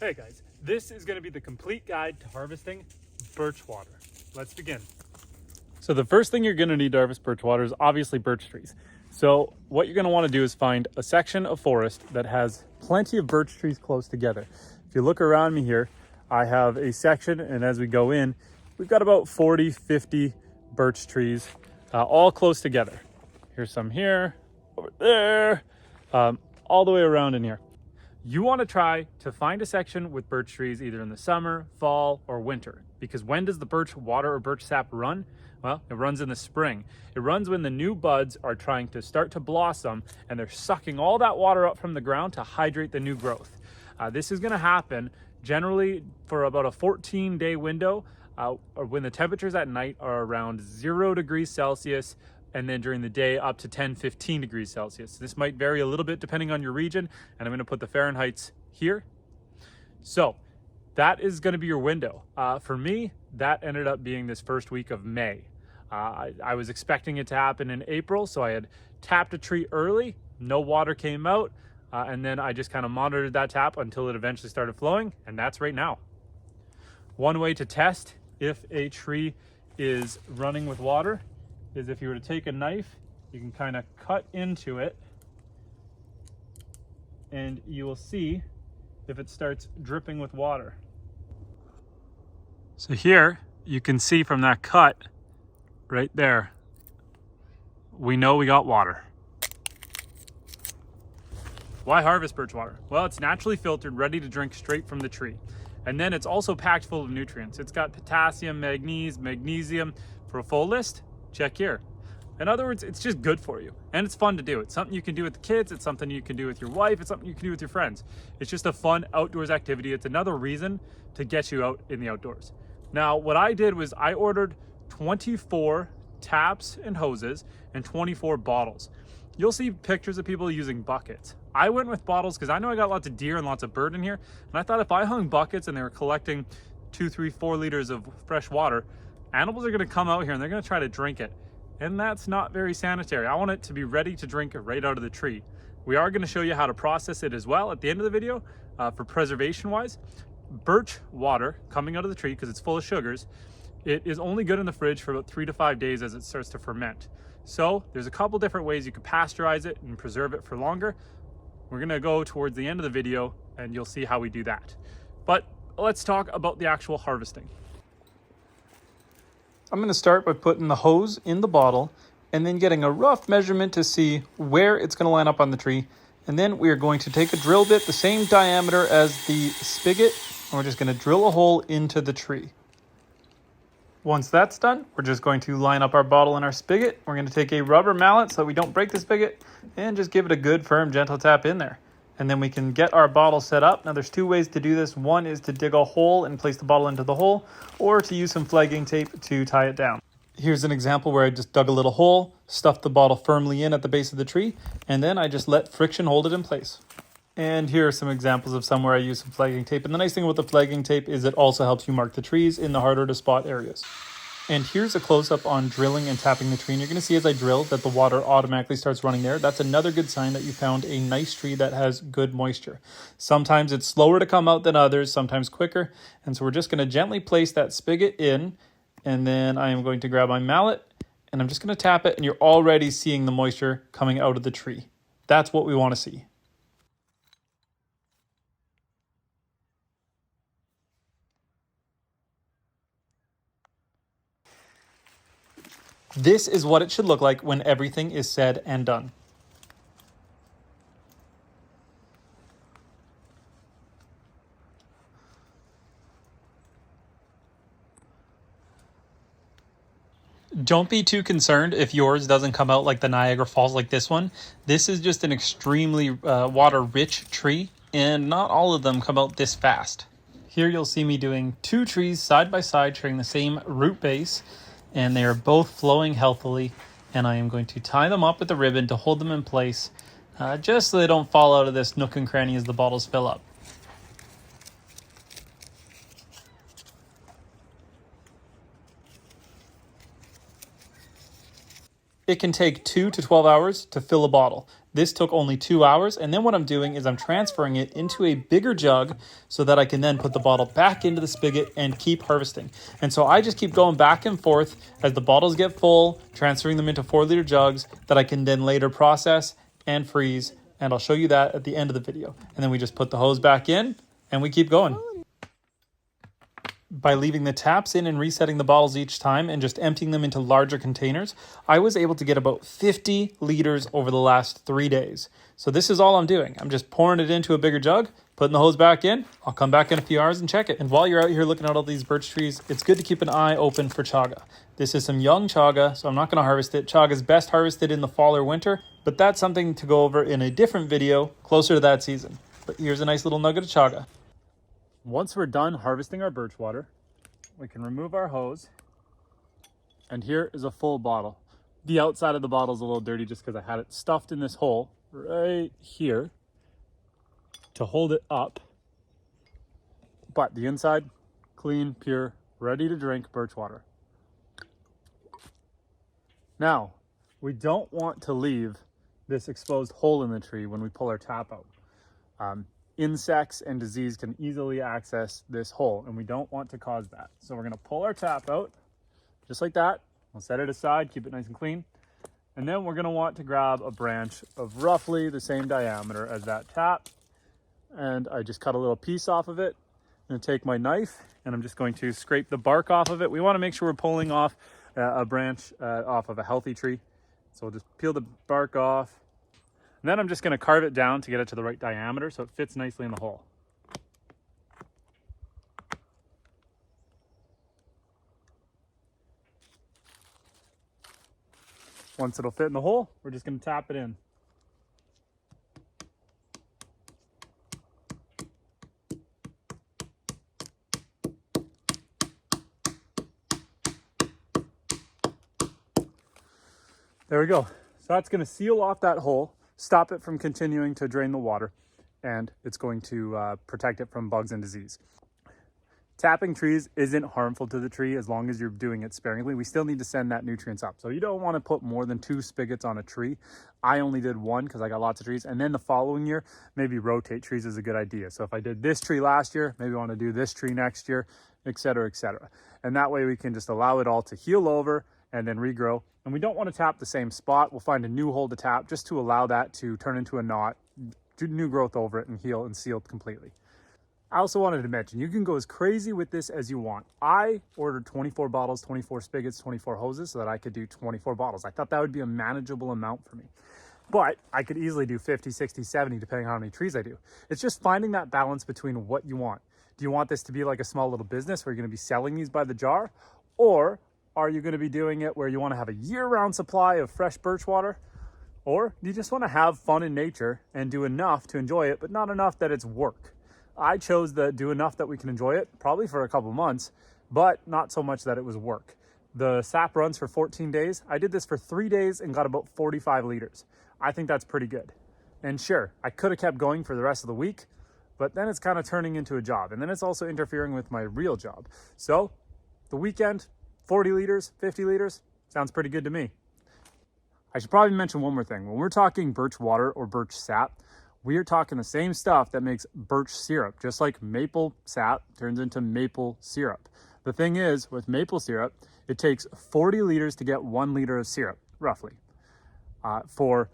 Hey guys, this is going to be the complete guide to harvesting birch water. Let's begin. So the first thing you're going to need to harvest birch water is obviously birch trees. So what you're going to want to do is find a section of forest that has plenty of birch trees close together. If you look around me here, I have a section, and as we go in, we've got about 40, 50 birch trees all close together. Here's some here, over there, all the way around in here. You want to try to find a section with birch trees either in the summer, fall, or winter. Because when does the birch water or birch sap run? Well, it runs in the spring. It runs when the new buds are trying to start to blossom and they're sucking all that water up from the ground to hydrate the new growth. This is going to happen generally for about a 14-day window or when the temperatures at night are around 0 degrees Celsius, and then during the day up to 10, 15 degrees Celsius. This might vary a little bit depending on your region, and I'm gonna put the Fahrenheits here. So that is gonna be your window. For me, that ended up being this first week of May. I was expecting it to happen in April, so I had tapped a tree early, no water came out, and then I just kind of monitored that tap until it eventually started flowing, and that's right now. One way to test if a tree is running with water is if you were to take a knife, you can kind of cut into it and you will see if it starts dripping with water. So here you can see from that cut right there, we know we got water. Why harvest birch water? Well, it's naturally filtered, ready to drink straight from the tree. And then it's also packed full of nutrients. It's got potassium, manganese, magnesium. For a full list, check here. In other words, it's just good for you and it's fun to do. It's something you can do with the kids. It's something you can do with your wife. It's something you can do with your friends. It's just a fun outdoors activity. It's another reason to get you out in the outdoors. Now, what I did was I ordered 24 taps and hoses and 24 bottles. You'll see pictures of people using buckets. I went with bottles because I know I got lots of deer and lots of bird in here. And I thought if I hung buckets and they were collecting 2, 3, 4 liters of fresh water, animals are gonna come out here and they're gonna try to drink it. And that's not very sanitary. I want it to be ready to drink right out of the tree. We are gonna show you how to process it as well at the end of the video for preservation wise. Birch water coming out of the tree, because it's full of sugars, it is only good in the fridge for about 3 to 5 days as it starts to ferment. So there's a couple different ways you could pasteurize it and preserve it for longer. We're gonna go towards the end of the video and you'll see how we do that. But let's talk about the actual harvesting. I'm going to start by putting the hose in the bottle and then getting a rough measurement to see where it's going to line up on the tree. And then we are going to take a drill bit the same diameter as the spigot, and we're just going to drill a hole into the tree. Once that's done, we're just going to line up our bottle and our spigot. We're going to take a rubber mallet so that we don't break the spigot and just give it a good, firm, gentle tap in there. And then we can get our bottle set up. Now there's 2 ways to do this. One is to dig a hole and place the bottle into the hole, or to use some flagging tape to tie it down. Here's an example where I just dug a little hole, stuffed the bottle firmly in at the base of the tree, and then I just let friction hold it in place. And here are some examples of somewhere I use some flagging tape. And the nice thing with the flagging tape is it also helps you mark the trees in the harder to spot areas. And here's a close-up on drilling and tapping the tree. And you're going to see as I drill that the water automatically starts running there. That's another good sign that you found a nice tree that has good moisture. Sometimes it's slower to come out than others, sometimes quicker. And so we're just going to gently place that spigot in. And then I am going to grab my mallet and I'm just going to tap it. And you're already seeing the moisture coming out of the tree. That's what we want to see. This is what it should look like when everything is said and done. Don't be too concerned if yours doesn't come out like the Niagara Falls like this one. This is just an extremely water-rich tree, and not all of them come out this fast. Here you'll see me doing 2 trees side by side sharing the same root base, and they are both flowing healthily, and I am going to tie them up with a ribbon to hold them in place, just so they don't fall out of this nook and cranny as the bottles fill up. It can take 2 to 12 hours to fill a bottle. This took only 2 hours, and then what I'm doing is I'm transferring it into a bigger jug so that I can then put the bottle back into the spigot and keep harvesting. And so I just keep going back and forth as the bottles get full, transferring them into 4-liter jugs that I can then later process and freeze, and I'll show you that at the end of the video. And then we just put the hose back in and we keep going. By leaving the taps in and resetting the bottles each time and just emptying them into larger containers, I was able to get about 50 liters over the last 3 days. So this is all I'm doing. I'm just pouring it into a bigger jug, putting the hose back in. I'll come back in a few hours and check it. And while you're out here looking at all these birch trees, it's good to keep an eye open for chaga. This is some young chaga, so I'm not going to harvest it. Chaga is best harvested in the fall or winter, but that's something to go over in a different video closer to that season. But here's a nice little nugget of chaga. Once we're done harvesting our birch water, we can remove our hose, and here is a full bottle. The outside of the bottle is a little dirty just because I had it stuffed in this hole right here to hold it up. But the inside, clean, pure, ready to drink birch water. Now, we don't want to leave this exposed hole in the tree when we pull our tap out. Insects and disease can easily access this hole, and we don't want to cause that. So we're going to pull our tap out just like that. We'll set it aside, keep it nice and clean. And then we're going to want to grab a branch of roughly the same diameter as that tap. And I just cut a little piece off of it. I'm going to take my knife and I'm just going to scrape the bark off of it. We want to make sure we're pulling off a branch off of a healthy tree. So we'll just peel the bark off. And then I'm just going to carve it down to get it to the right diameter so it fits nicely in the hole. Once it'll fit in the hole, we're just going to tap it in. There we go. So that's going to seal off that hole, stop it from continuing to drain the water, and it's going to protect it from bugs and disease. Tapping trees isn't harmful to the tree as long as you're doing it sparingly. We still need to send that nutrients up. So you don't want to put more than 2 spigots on a tree. I only did 1 because I got lots of trees. And then the following year, maybe rotate trees is a good idea. So if I did this tree last year, maybe I want to do this tree next year, et cetera, et cetera. And that way we can just allow it all to heal over and then regrow. And we don't want to tap the same spot. We'll find a new hole to tap just to allow that to turn into a knot, do new growth over it and heal and seal completely. I also wanted to mention, you can go as crazy with this as you want. I ordered 24 bottles, 24 spigots, 24 hoses so that I could do 24 bottles. I thought that would be a manageable amount for me. But I could easily do 50, 60, 70, depending on how many trees I do. It's just finding that balance between what you want. Do you want this to be like a small little business where you're going to be selling these by the jar? Or are you going to be doing it where you want to have a year-round supply of fresh birch water? Or do you just want to have fun in nature and do enough to enjoy it, but not enough that it's work? I chose to do enough that we can enjoy it, probably for a couple months, but not so much that it was work. The sap runs for 14 days. I did this for 3 days and got about 45 liters. I think that's pretty good. And sure, I could have kept going for the rest of the week, but then it's kind of turning into a job. And then it's also interfering with my real job. So the weekend, 40 liters, 50 liters, sounds pretty good to me. I should probably mention one more thing. When we're talking birch water or birch sap, we are talking the same stuff that makes birch syrup, just like maple sap turns into maple syrup. The thing is, with maple syrup, it takes 40 liters to get 1 liter of syrup, roughly. For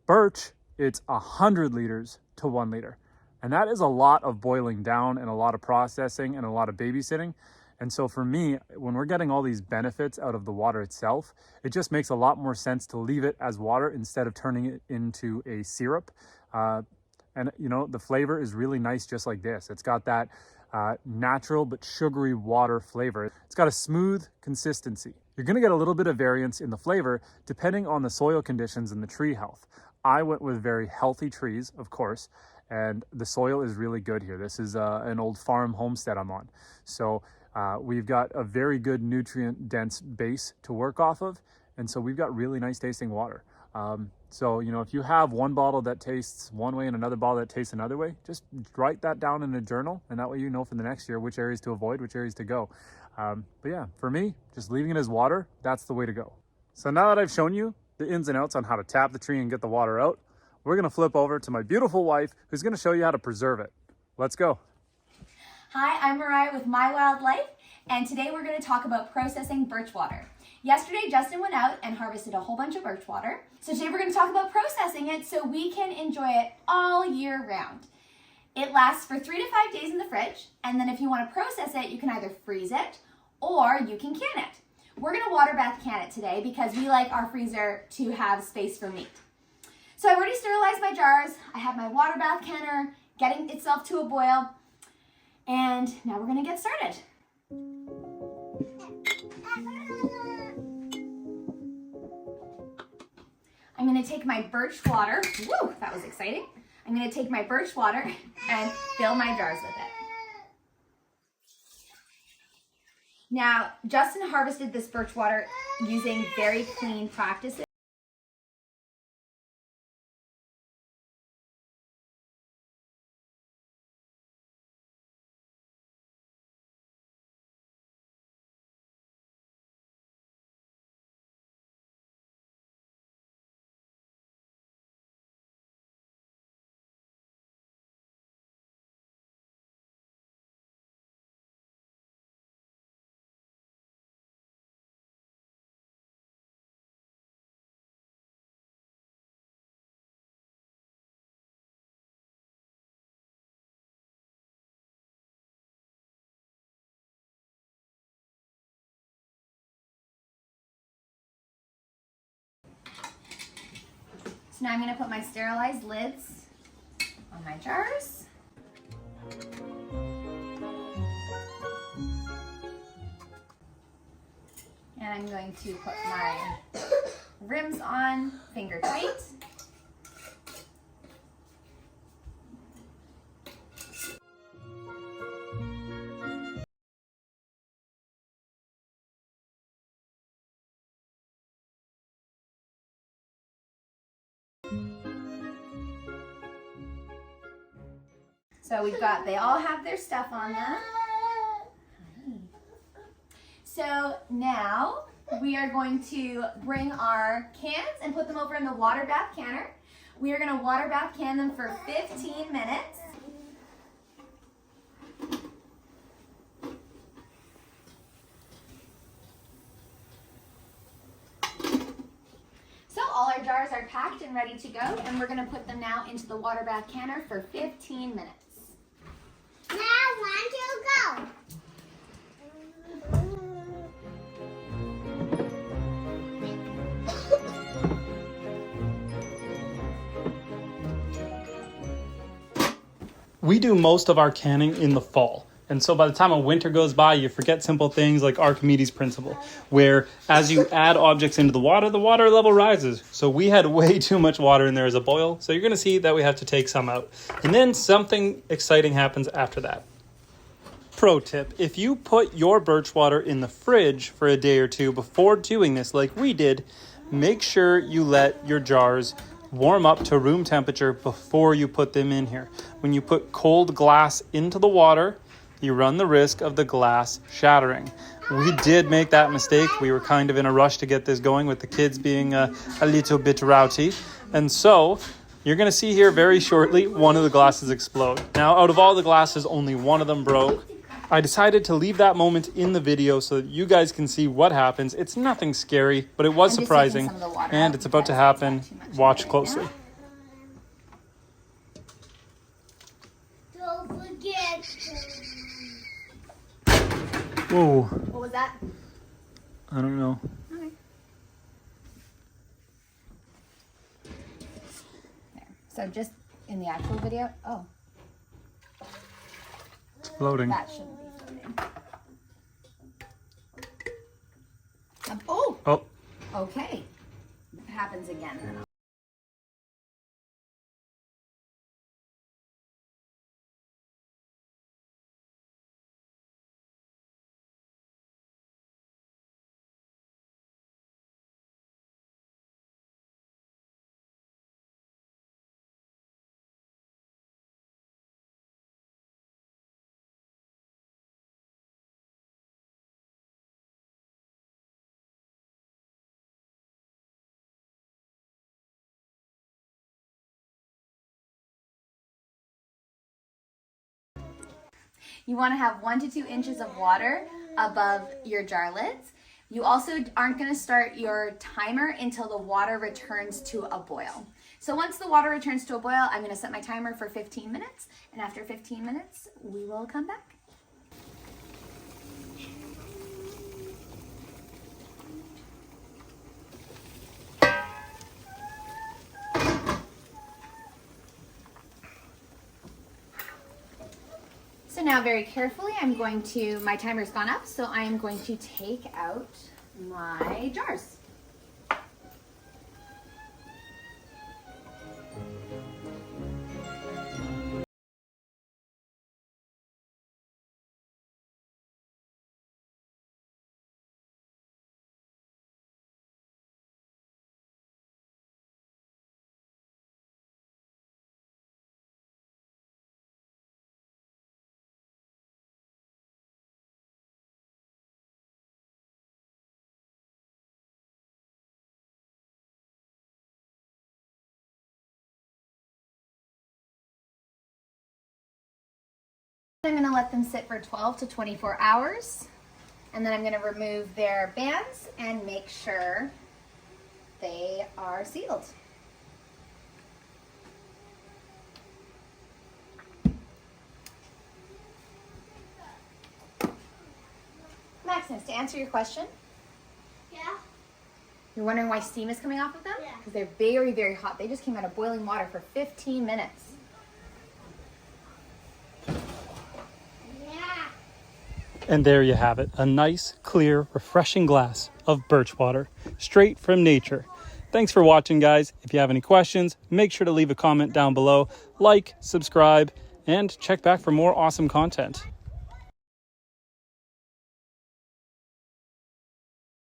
birch, it's 100 liters to 1 liter. And that is a lot of boiling down and a lot of processing and a lot of babysitting. And so for me, when we're getting all these benefits out of the water itself, it just makes a lot more sense to leave it as water instead of turning it into a syrup. And you know, the flavor is really nice just like this. It's got that natural but sugary water flavor. It's got a smooth consistency. You're gonna get a little bit of variance in the flavor depending on the soil conditions and the tree health. I went with very healthy trees, of course, and the soil is really good here. This is an old farm homestead I'm on. So we've got a very good nutrient dense base to work off of. And so we've got really nice tasting water. So, you know, if you have one bottle that tastes one way and another bottle that tastes another way, just write that down in a journal. And that way you know for the next year which areas to avoid, which areas to go. But yeah, for me, just leaving it as water, that's the way to go. So now that I've shown you the ins and outs on how to tap the tree and get the water out, we're gonna flip over to my beautiful wife who's gonna show you how to preserve it. Let's go. Hi, I'm Moriah with My Wildlife, and today we're going to talk about processing birch water. Yesterday, Justin went out and harvested a whole bunch of birch water. So today we're going to talk about processing it so we can enjoy it all year round. It lasts for 3 to 5 days in the fridge, and then if you want to process it, you can either freeze it or you can can it. We're going to water bath can it today because we like our freezer to have space for meat. So I've already sterilized my jars. I have my water bath canner getting itself to a boil. And now we're gonna get started. I'm gonna take my birch water, woo, that was exciting. I'm gonna take my birch water and fill my jars with it. Now, Justin harvested this birch water using very clean practices. So now I'm going to put my sterilized lids on my jars. And I'm going to put my rims on, finger tight. So we've got, they all have their stuff on them. So now we are going to bring our cans and put them over in the water bath canner. We are going to water bath can them for 15 minutes. So all our jars are packed and ready to go, and we're going to put them now into the water bath canner for 15 minutes. Now, 1, 2, go. We do most of our canning in the fall. And so by the time a winter goes by, you forget simple things like Archimedes' principle, where as you add objects into the water level rises. So we had way too much water in there as a boil. So you're going to see that we have to take some out. And then something exciting happens after that. Pro tip, if you put your birch water in the fridge for a day or two before doing this like we did, make sure you let your jars warm up to room temperature before you put them in here. When you put cold glass into the water, you run the risk of the glass shattering. We did make that mistake. We were kind of in a rush to get this going with the kids being a little bit rowdy. And so you're going to see here very shortly one of the glasses explode. Now, out of all the glasses, only one of them broke. I decided to leave that moment in the video so that you guys can see what happens. It's nothing scary, but it was surprising, and it's about to happen. Watch closely. Don't forget. Whoa. What was that? I don't know. Okay. There. So just in the actual video, oh. Loading. That shouldn't be floating. Oh! Oh. Okay. If it happens again, then I'll You want to have 1 to 2 inches of water above your jar lids. You also aren't going to start your timer until the water returns to a boil. So once the water returns to a boil, I'm going to set my timer for 15 minutes, and after 15 minutes, we will come back. So now very carefully, my timer's gone up, so I am going to take out my jars. I'm going to let them sit for 12 to 24 hours, and then I'm going to remove their bands and make sure they are sealed. Maximus, to answer your question, Yeah. you're wondering why steam is coming off of them? Yeah. Because they're very, very hot. They just came out of boiling water for 15 minutes. Yeah. And there you have it, a nice, clear, refreshing glass of birch water, straight from nature. Thanks for watching, guys. If you have any questions, make sure to leave a comment down below, like, subscribe, and check back for more awesome content.